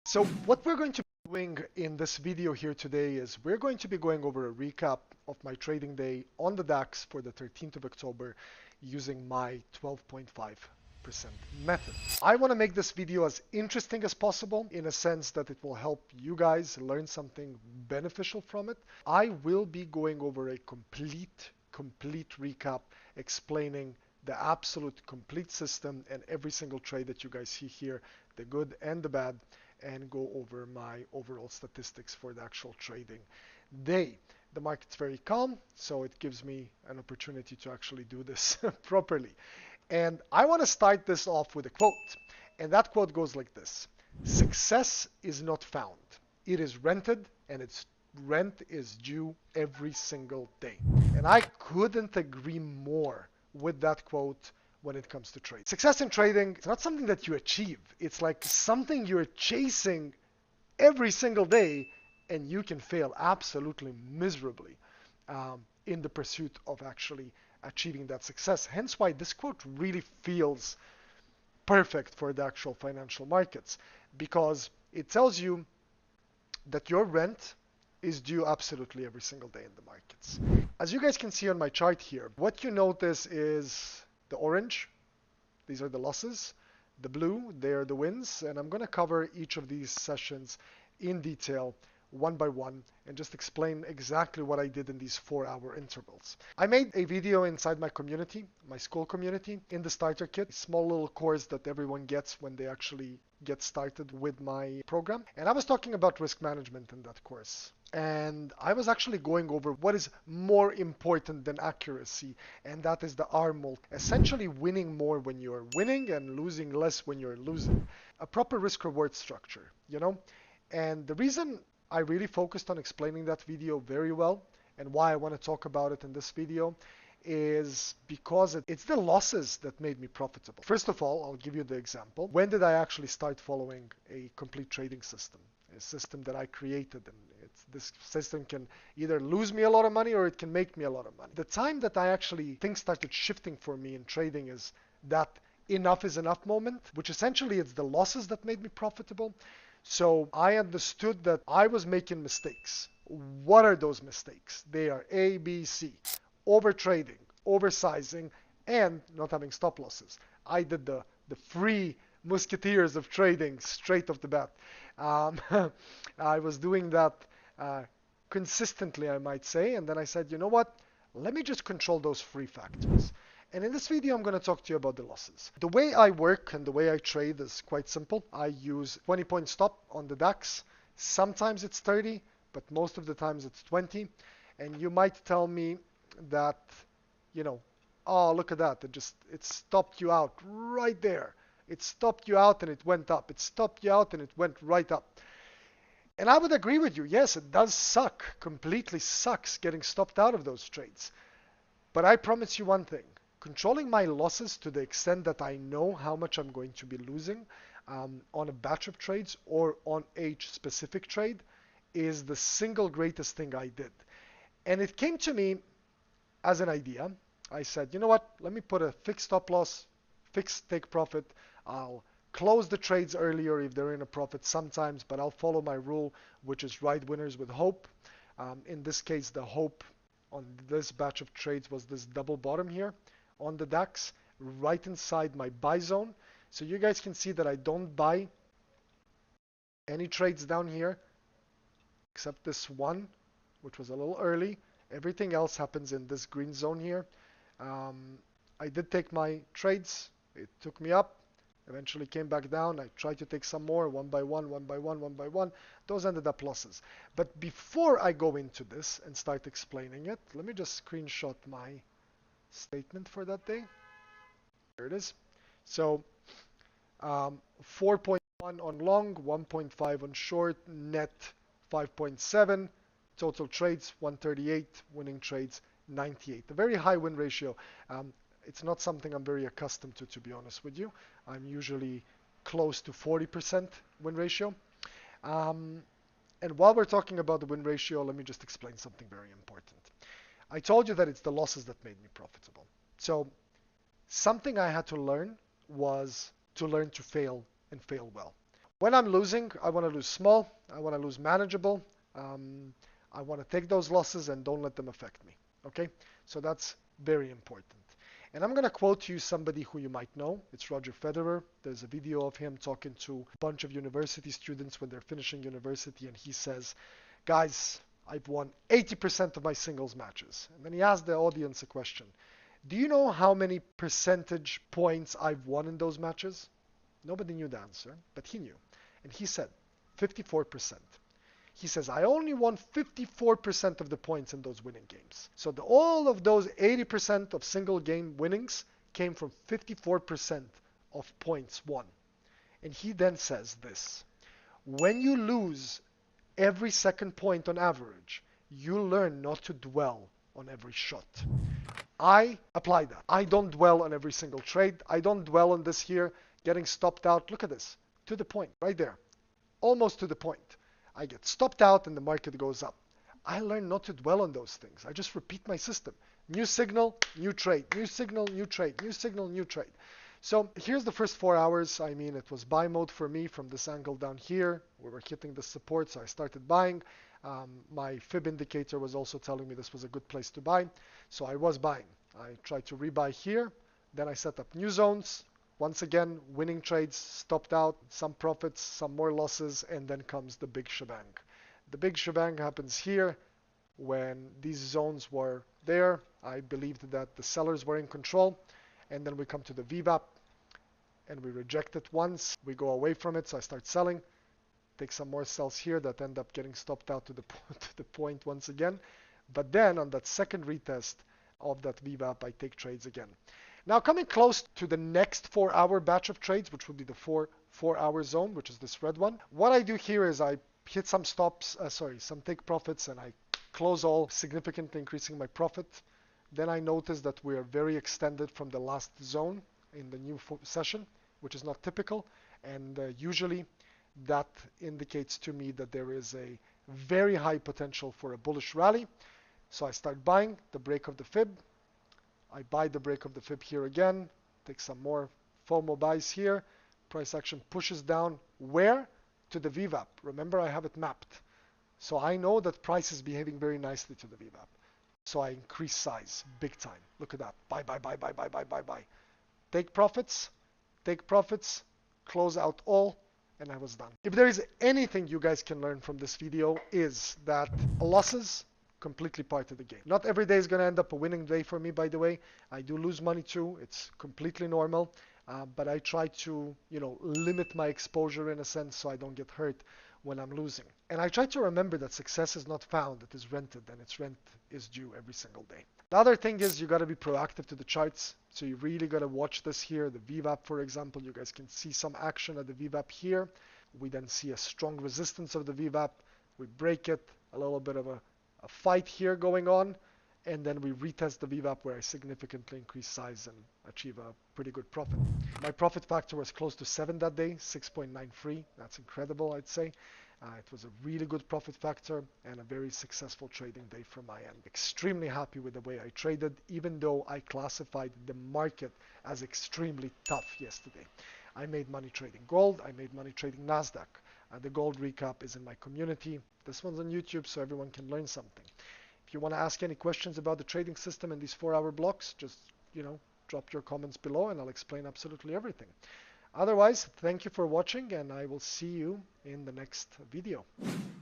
So what we're going to be doing in this video here today is we're going to be going over a recap of my trading day on the DAX for the 13th of October using my 12.5% method. I want to make this video as interesting as possible in a sense that it will help you guys learn something beneficial from it. I will be going over a complete recap explaining the absolute complete system and every single trade that you guys see here, the good and the bad, and go over my overall statistics for the actual trading day. The market's very calm, so it gives me an opportunity to actually do this properly. And I want to start this off with a quote. And that quote goes like this: success is not found. It is rented, and its rent is due every single day. And I couldn't agree more with that quote when it comes to trade. Success in trading, it's not something that you achieve. It's like something you're chasing every single day, and you can fail absolutely miserably in the pursuit of actually achieving that success. Hence why this quote really feels perfect for the actual financial markets, because it tells you that your rent is due absolutely every single day in the markets. As you guys can see on my chart here, what you notice is the orange, these are the losses. The blue, they're the wins. And I'm going to cover each of these sessions in detail, one by one, and just explain exactly what I did in these 4-hour intervals. I made a video inside my community, my school community, in the starter kit, a small little course that everyone gets when they actually get started with my program. And I was talking about risk management in that course. And I was actually going over what is more important than accuracy, and that is the R multiplier. Essentially winning more when you're winning and losing less when you're losing. A proper risk-reward structure, you know? And the reason I really focused on explaining that video very well and why I want to talk about it in this video is because it's the losses that made me profitable. First of all, I'll give you the example. When did I actually start following a complete trading system? A system that I created, and this system can either lose me a lot of money or it can make me a lot of money. The time that things started shifting for me in trading is that enough is enough moment, which essentially it's the losses that made me profitable. So I understood that I was making mistakes. What are those mistakes? They are A, B, C. Over trading, oversizing, and not having stop losses. I did the free musketeers of trading straight off the bat. I was doing that consistently, I might say, and then I said, you know what? Let me just control those free factors. And in this video, I'm going to talk to you about the losses. The way I work and the way I trade is quite simple. I use 20-point stop on the DAX. Sometimes it's 30, but most of the times it's 20. And you might tell me that, you know, oh, look at that. It stopped you out right there. It stopped you out and it went up. It stopped you out and it went right up. And I would agree with you. Yes, it does suck. Completely sucks getting stopped out of those trades. But I promise you one thing. Controlling my losses to the extent that I know how much I'm going to be losing on a batch of trades or on a specific trade is the single greatest thing I did. And it came to me as an idea. I said, you know what? Let me put a fixed stop loss, fixed take profit. I'll close the trades earlier if they're in a profit sometimes, but I'll follow my rule, which is ride winners with hope. In this case, the hope on this batch of trades was this double bottom here on the DAX, right inside my buy zone. So you guys can see that I don't buy any trades down here, except this one, which was a little early. Everything else happens in this green zone here. I did take my trades. It took me up. Eventually came back down. I tried to take some more, one by one, one by one, one by one. Those ended up losses. But before I go into this and start explaining it, let me just screenshot my statement for that day. There it is. So 4.1 on long, 1.5 on short, net 5.7, total trades 138, winning trades 98. A very high win ratio. It's not something I'm very accustomed to be honest with you. I'm usually close to 40% win ratio. And while we're talking about the win ratio, let me just explain something very important. I told you that it's the losses that made me profitable. So something I had to learn was to learn to fail and fail well. When I'm losing, I want to lose small. I want to lose manageable. Um, I want to take those losses and don't let them affect me. Okay? So that's very important. And I'm going to quote you somebody who you might know. It's Roger Federer. There's a video of him talking to a bunch of university students when they're finishing university, and he says, guys, I've won 80% of my singles matches. And then he asked the audience a question. Do you know how many percentage points I've won in those matches? Nobody knew the answer, but he knew. And he said 54%. He says, I only won 54% of the points in those winning games. So all of those 80% of single game winnings came from 54% of points won. And he then says this, when you lose every second point on average, you learn not to dwell on every shot. I apply that. I don't dwell on every single trade. I don't dwell on this here, getting stopped out. Look at this, to the point, right there, almost to the point. I get stopped out and the market goes up. I learn not to dwell on those things. I just repeat my system. New signal, new trade, new signal, new trade, new signal, new trade. So here's the first 4 hours. I mean, it was buy mode for me from this angle down here. We were hitting the support, so I started buying. My fib indicator was also telling me this was a good place to buy. So I was buying. I tried to rebuy here. Then I set up new zones. Once again, winning trades, stopped out, some profits, some more losses, and then comes the big shebang. The big shebang happens here when these zones were there. I believed that the sellers were in control. And then we come to the VWAP and we reject it once. We go away from it, so I start selling. Take some more sells here that end up getting stopped out to the point once again. But then on that second retest of that VWAP, I take trades again. Now coming close to the next 4 hour batch of trades, which would be the four hour zone, which is this red one. What I do here is I hit some stops, some take profits, and I close all, significantly increasing my profit. Then I notice that we are very extended from the last zone in the new session, which is not typical. And usually that indicates to me that there is a very high potential for a bullish rally. So I start buying the break of the fib. I buy the break of the fib here again, take some more FOMO buys here. Price action pushes down where? To the VWAP. Remember, I have it mapped. So I know that price is behaving very nicely to the VWAP. So I increase size big time. Look at that. Buy, buy, buy, buy, buy, buy, buy, buy. Take profits, close out all, and I was done. If there is anything you guys can learn from this video is that losses, completely part of the game. Not every day is going to end up a winning day for me, by the way. I do lose money too. It's completely normal. But I try to, limit my exposure in a sense so I don't get hurt when I'm losing. And I try to remember that success is not found, it is rented, and its rent is due every single day. The other thing is you got to be proactive to the charts. So you really got to watch this here. The VWAP, for example, you guys can see some action at the VWAP here. We then see a strong resistance of the VWAP. We break it, a little bit of a fight here going on, and then we retest the VWAP where I significantly increase size and achieve a pretty good profit. My profit factor was close to 7 that day, 6.93. That's incredible, I'd say. It was a really good profit factor and a very successful trading day from my end. Extremely happy with the way I traded, even though I classified the market as extremely tough yesterday. I made money trading gold. I made money trading NASDAQ. The gold recap is in my community. This one's on YouTube, so everyone can learn something. If you want to ask any questions about the trading system and these 4 hour blocks, just, drop your comments below and I'll explain absolutely everything. Otherwise, thank you for watching and I will see you in the next video.